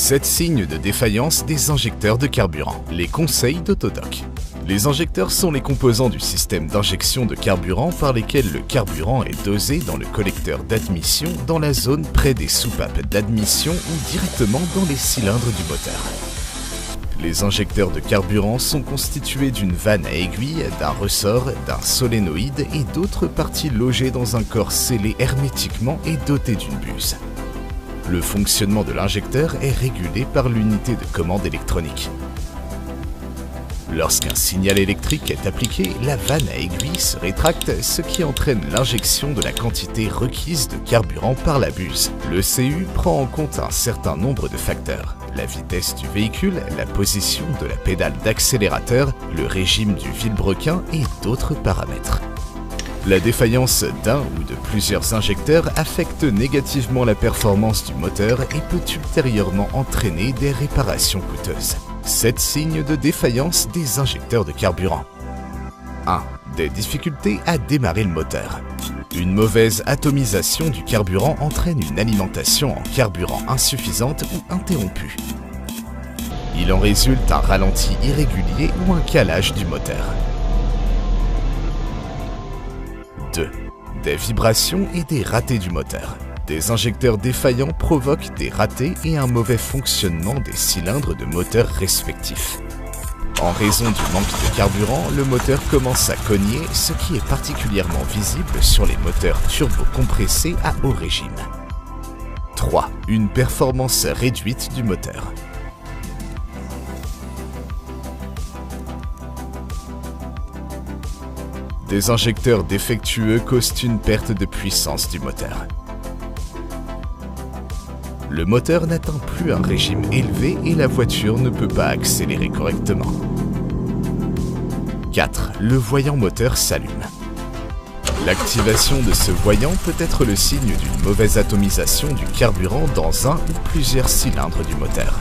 7 signes de défaillance des injecteurs de carburant. Les conseils d'Autodoc. Les injecteurs sont les composants du système d'injection de carburant par lesquels le carburant est dosé dans le collecteur d'admission dans la zone près des soupapes d'admission ou directement dans les cylindres du moteur. Les injecteurs de carburant sont constitués d'une vanne à aiguille, d'un ressort, d'un solénoïde et d'autres parties logées dans un corps scellé hermétiquement et doté d'une buse. Le fonctionnement de l'injecteur est régulé par l'unité de commande électronique. Lorsqu'un signal électrique est appliqué, la vanne à aiguille se rétracte, ce qui entraîne l'injection de la quantité requise de carburant par la buse. Le CU prend en compte un certain nombre de facteurs: la vitesse du véhicule, la position de la pédale d'accélérateur, le régime du vilebrequin et d'autres paramètres. La défaillance d'un ou de plusieurs injecteurs affecte négativement la performance du moteur et peut ultérieurement entraîner des réparations coûteuses. 7 signes de défaillance des injecteurs de carburant. 1. Des difficultés à démarrer le moteur. Une mauvaise atomisation du carburant entraîne une alimentation en carburant insuffisante ou interrompue. Il en résulte un ralenti irrégulier ou un calage du moteur. 2. Des vibrations et des ratés du moteur. Des injecteurs défaillants provoquent des ratés et un mauvais fonctionnement des cylindres de moteur respectifs. En raison du manque de carburant, le moteur commence à cogner, ce qui est particulièrement visible sur les moteurs turbo-compressés à haut régime. 3. Une performance réduite du moteur. Des injecteurs défectueux causent une perte de puissance du moteur. Le moteur n'atteint plus un régime élevé et la voiture ne peut pas accélérer correctement. 4. Le voyant moteur s'allume. L'activation de ce voyant peut être le signe d'une mauvaise atomisation du carburant dans un ou plusieurs cylindres du moteur.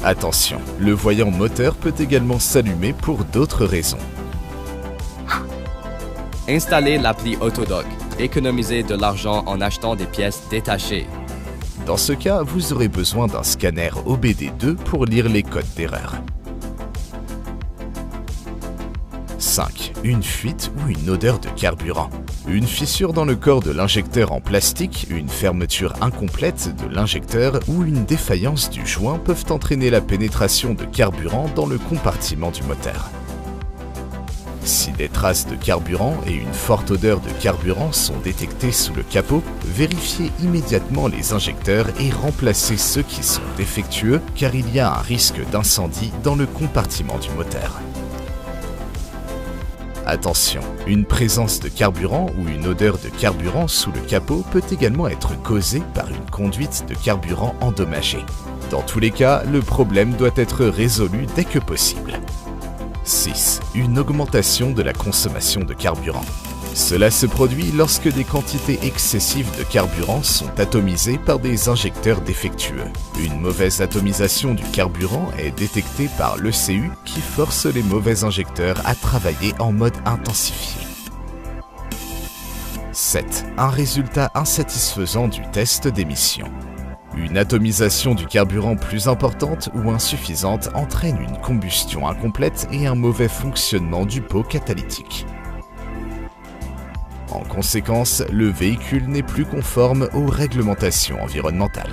Attention, le voyant moteur peut également s'allumer pour d'autres raisons. Installez l'appli Autodoc. Économisez de l'argent en achetant des pièces détachées. Dans ce cas, vous aurez besoin d'un scanner OBD2 pour lire les codes d'erreur. 5. Une fuite ou une odeur de carburant. Une fissure dans le corps de l'injecteur en plastique, une fermeture incomplète de l'injecteur ou une défaillance du joint peuvent entraîner la pénétration de carburant dans le compartiment du moteur. Si des traces de carburant et une forte odeur de carburant sont détectées sous le capot, vérifiez immédiatement les injecteurs et remplacez ceux qui sont défectueux car il y a un risque d'incendie dans le compartiment du moteur. Attention, une présence de carburant ou une odeur de carburant sous le capot peut également être causée par une conduite de carburant endommagée. Dans tous les cas, le problème doit être résolu dès que possible. 6. Une augmentation de la consommation de carburant. Cela se produit lorsque des quantités excessives de carburant sont atomisées par des injecteurs défectueux. Une mauvaise atomisation du carburant est détectée par l'ECU qui force les mauvais injecteurs à travailler en mode intensifié. 7. Un résultat insatisfaisant du test d'émission. Une atomisation du carburant plus importante ou insuffisante entraîne une combustion incomplète et un mauvais fonctionnement du pot catalytique. En conséquence, le véhicule n'est plus conforme aux réglementations environnementales.